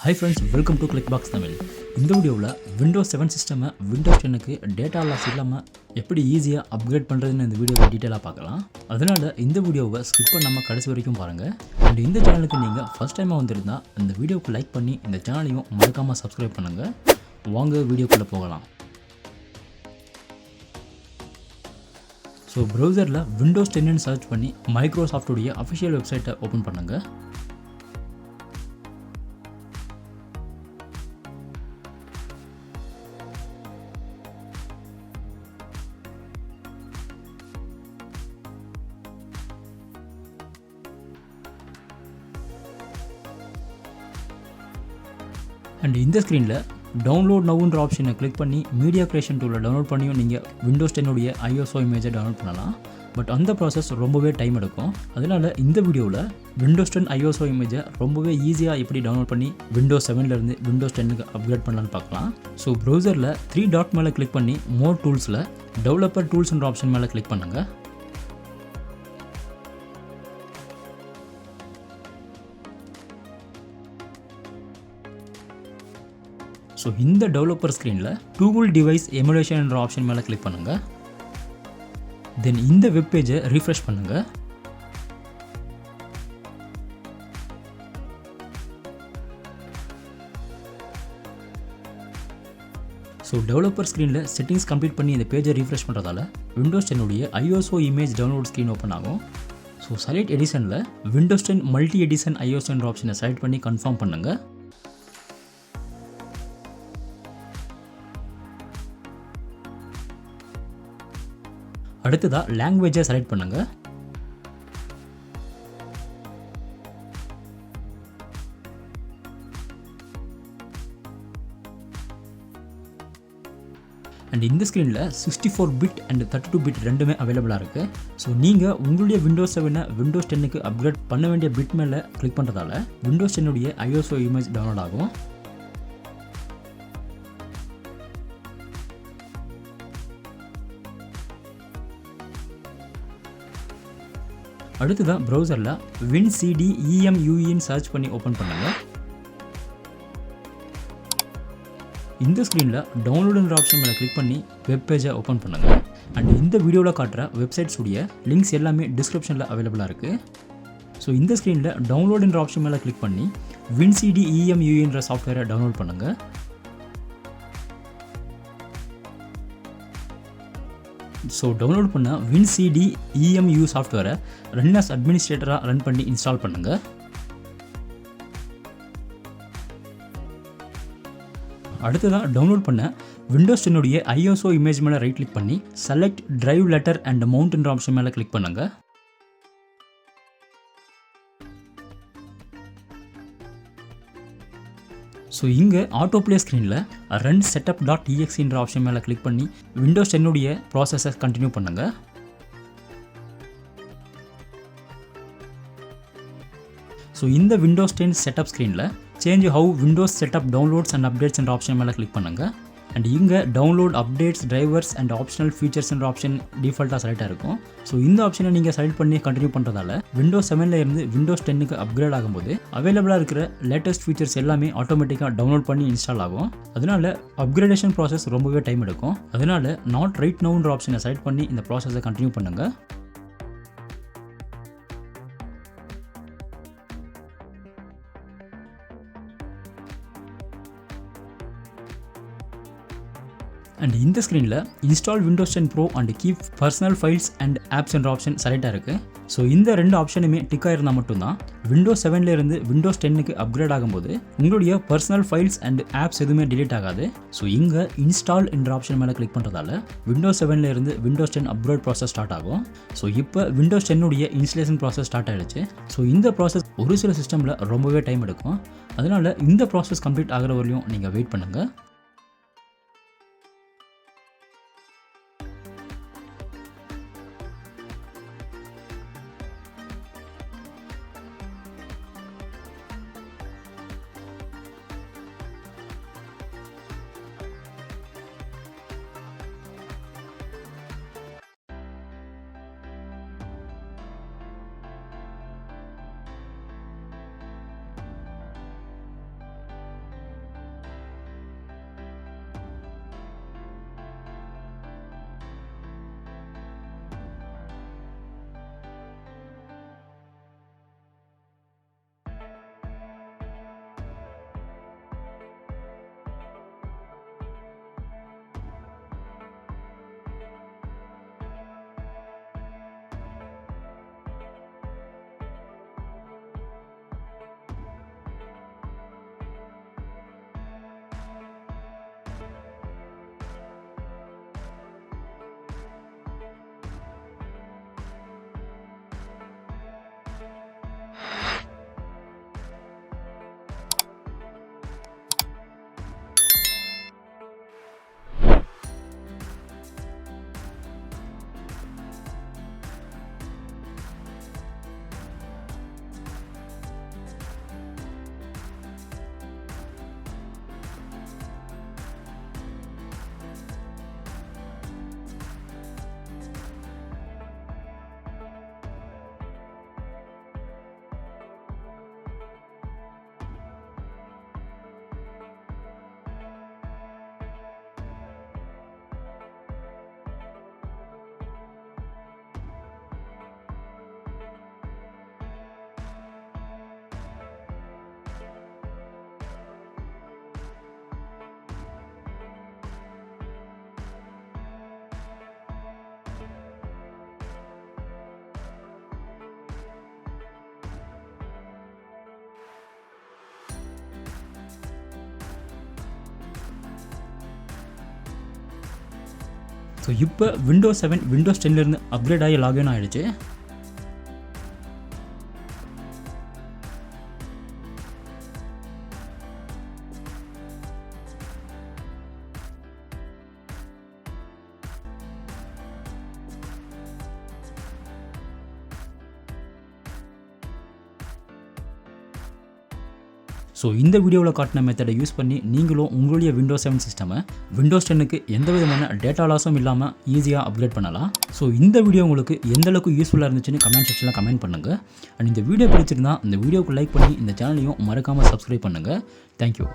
Hi friends, welcome to Clickbox Tamil. இந்த வீடியோவில் Windows 7 சிஸ்டமை விண்டோஸ் 10க்கு டேட்டா லாஸ் இல்லாமல் எப்படி ஈஸியாக அப்கிரேட் பண்ணுறதுன்னு இந்த வீடியோவை டீட்டெயிலாக பார்க்கலாம். அதனால் இந்த வீடியோவை ஸ்கிப் பண்ணாமல் கடைசி வரைக்கும் பாருங்கள். அண்ட் இந்த சேனலுக்கு நீங்கள் ஃபஸ்ட் டைமாக வந்திருந்தால் இந்த வீடியோவுக்கு லைக் பண்ணி இந்த சேனலையும் மறக்காமல் சப்ஸ்கிரைப் பண்ணுங்கள். வாங்க வீடியோக்குள்ளே போகலாம். ஸோ ப்ரௌசரில் விண்டோஸ் 10ன்னு சர்ச் பண்ணி மைக்ரோசாஃப்டுடைய அஃபிஷியல் வெப்சைட்டை ஓப்பன் பண்ணுங்கள். அண்ட் இந்த ஸ்க்ரீனில் டவுன்லோட் நவுன்ற ஆப்ஷனை கிளிக் பண்ணி மீடியா கிரியேஷன் டூலில் டவுன்லோட் பண்ணியும் நீங்கள் விண்டோஸ் 10 ஐஎஸ்ஓ இமேஜை டவுன்லோட் பண்ணலாம். பட் அந்த ப்ராசஸ் ரொம்பவே டைம் எடுக்கும். அதனால் இந்த வீடியோவில் விண்டோஸ் 10 ஐஎஸ்ஓ இமேஜை ரொம்பவே ஈஸியாக எப்படி டவுன்லோட் பண்ணி விண்டோஸ் 7லேருந்து விண்டோஸ் 10க்கு அப்கிரேட் பண்ணலான்னு பார்க்கலாம். ஸோ ப்ரௌசரில் 3 டாட் மேலே கிளிக் பண்ணி மோர் டூல்ஸில் டெவலப்பர் டூல்ஸ்ன்ற ஆப்ஷன் மேலே கிளிக் பண்ணுங்கள். ஸோ இந்த டெவலப்பர் ஸ்க்ரீனில் டூல் டிவைஸ் எமுலேஷன் என்ற ஆப்ஷன் மேலே கிளிக் பண்ணுங்கள். தென் இந்த வெப் பேஜை ரீஃப்ரெஷ் பண்ணுங்கள். ஸோ டெவலப்பர் ஸ்க்ரீனில் செட்டிங்ஸ் கம்ப்ளீட் பண்ணி இந்த பேஜை ரீஃப்ரெஷ் பண்ணுறதால Windows 10 ISO image download screen open ஆகும். ஸோ செலக்ட் எடிஷனில் விண்டோஸ் 10 மல்டி எடிஷன் ஐஎஸ்ஓ என்ற ஆப்ஷனை செலக்ட் பண்ணி கன்ஃபார்ம் பண்ணுங்கள். அடுத்ததாக லாங்குவேஜை செலக்ட் பண்ணுங்கள். அண்ட் இந்த ஸ்க்ரீனில் 64 பிட் அண்ட் 32 பிட் ரெண்டுமே அவைலபிளாக இருக்குது. ஸோ நீங்கள் உங்களுடைய விண்டோஸ் 7 விண்டோஸ் 10க்கு அப்கிரேட் பண்ண வேண்டிய பிட் மேலே கிளிக் பண்ணுறதால விண்டோஸ் 10 ஐஎஸ்ஓ இமேஜ் டவுன்லோட் ஆகும். அடுத்ததான் ப்ரௌசரில் WinCD EMUEன்னு சர்ச் பண்ணி ஓப்பன் பண்ணுங்கள். இந்த ஸ்க்ரீனில் டவுன்லோடுன்ற ஆப்ஷன் மேலே கிளிக் பண்ணி வெப் பேஜை ஓப்பன் பண்ணுங்கள். அண்ட் இந்த வீடியோவில் காட்டுற வெப்சைட்ஸ் உடைய லிங்க்ஸ் எல்லாமே டிஸ்கிரிப்ஷனில் அவைலபிளாக இருக்குது. ஸோ இந்த ஸ்க்ரீனில் டவுன்லோடுன்ற ஆப்ஷன் மேலே கிளிக் பண்ணி WinCD EMUEன்ற சாஃப்ட்வேரை டவுன்லோட் பண்ணுங்கள். ஸோ டவுன்லோட் பண்ண WinCD EMU சாஃப்ட்வேரை ரன் அஸ் அட்மினிஸ்ட்ரேட்டராக ரன் பண்ணி இன்ஸ்டால் பண்ணுங்கள். அடுத்ததாக டவுன்லோட் பண்ண விண்டோஸ் 10 ஐஎஸ்ஓ இமேஜ் மேலே ரைட் கிளிக் பண்ணி செலக்ட் டிரைவ் லெட்டர் அண்ட் மவுண்ட்ன்ற ஆப்ஷன் மேலே கிளிக் பண்ணுங்கள். ஸோ இங்கே ஆட்டோ ப்ளே ஸ்க்ரீனில் run setup dot exe option மேலே கிளிக் பண்ணி விண்டோஸ் 10 ப்ராசஸை கண்டினியூ பண்ணுங்கள். ஸோ இந்த விண்டோஸ் 10 செட்டப் ஸ்க்ரீனில் change how Windows setup downloads and updates என்ற ஆப்ஷன் மேலே கிளிக் பண்ணுங்கள். அண்ட் இங்கே download updates drivers and optional ஃபீச்சர்ஸ்ன்ற ஆப்ஷன் டிஃபால்ட்டாக செலக்டாக இருக்கும். ஸோ இந்த ஆப்ஷனை நீங்கள் செலக்ட் பண்ணி கண்டினியூ பண்ணுறதால விண்டோஸ் 7 இருந்து விண்டோஸ் 10க்கு அப்கிரேட் ஆகும்போது அவைலபிளாக இருக்கிற லேட்டஸ்ட் ஃபீச்சர்ஸ் எல்லாமே ஆட்டோமேட்டிக்காக டவுன்லோட் பண்ணி இன்ஸ்டால் ஆகும். அதனால அப்கிரேடேஷன் ப்ராசஸ் ரொம்பவே டைம் எடுக்கும். அதனால நாட் ரைட் நவுன்ற ஆப்ஷனை செலக்ட் பண்ணி இந்த ப்ராசஸை கண்டினியூ பண்ணுங்கள். அண்ட் இந்த ஸ்க்ரீனில் install Windows 10 bro and keep personal files and apps என்ற ஆப்ஷன் செலக்டாக இருக்குது. ஸோ இந்த ரெண்டு ஆப்ஷனுமே டிக்காக இருந்தால் மட்டும்தான் விண்டோஸ் 7 இருந்து விண்டோஸ் 10க்கு அப்கிரேட் ஆகும்போது உங்களுடைய பர்சனல் ஃபைல்ஸ் அண்ட் ஆப்ஸ் எதுவுமே டிலீட் ஆகாது. ஸோ இங்கே இன்ஸ்டால் என்ற ஆப்ஷன் மேலே கிளிக் பண்ணுறதால விண்டோஸ் 7 இருந்து விண்டோஸ் 10 அப்கிரேட் ப்ராசஸ் ஸ்டார்ட் ஆகும். ஸோ இப்போ விண்டோஸ் 10 இன்ஸ்டலேஷன் ப்ராசஸ் ஸ்டார்ட் ஆகிடுச்சு. ஸோ இந்த ப்ராசஸ் ஒரு சில சிஸ்டமில் ரொம்பவே டைம் எடுக்கும். அதனால் இந்த ப்ராசஸ் கம்ப்ளீட் ஆகிற வரையும் நீங்கள் வெயிட் பண்ணுங்கள். ஸோ இப்போ விண்டோஸ் 7 விண்டோஸ் 10லேருந்து அப்கிரேட் ஆகி லாகின் ஆகிடுச்சு. ஸோ இந்த வீடியோவில் காட்டின மெத்தடை யூஸ் பண்ணி நீங்களும் உங்களுடைய விண்டோஸ் 7 சிஸ்டமை விண்டோஸ் 10க்கு எந்த விதமான டேட்டா லாஸும் இல்லாமல் ஈஸியாக அப்கிரேட் பண்ணலாம். ஸோ இந்த வீடியோ உங்களுக்கு எந்தளவுக்கு யூஸ்ஃபுல்லாக இருந்துச்சுன்னு கமெண்ட் செக்ஷனில் கமெண்ட் பண்ணுங்கள். அண்ட் இந்த வீடியோ பிடிச்சிருந்தா இந்த வீடியோக்கு லைக் பண்ணி இந்த சேனலையும் மறக்காமல் சப்ஸ்கிரைப் பண்ணுங்கள். தேங்க்யூ.